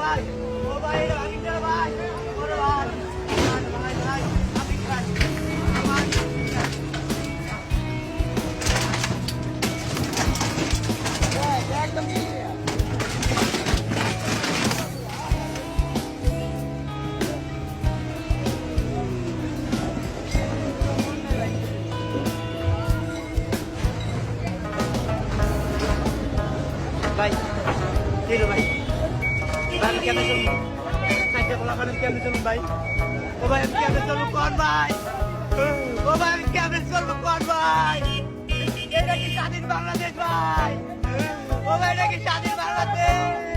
ভাই ও ভাই এটা ভাঙি না ভাই ওরে ভাই ভাই ভাই আমি ভাই আমার একদম ভাই ঠিক ভাই আমি কেমনে চলবো চারটে বলা আমি কেমনে চলুন ভাই ও ভাই আমি কেমনে চলবো কোন ভাই ও ভাই আমি কেমনে চলবো কোন ভাই এটা কি স্বাধীন বাংলাদেশ ভাই ও ভাই এটা কি স্বাধীন বাংলাদেশ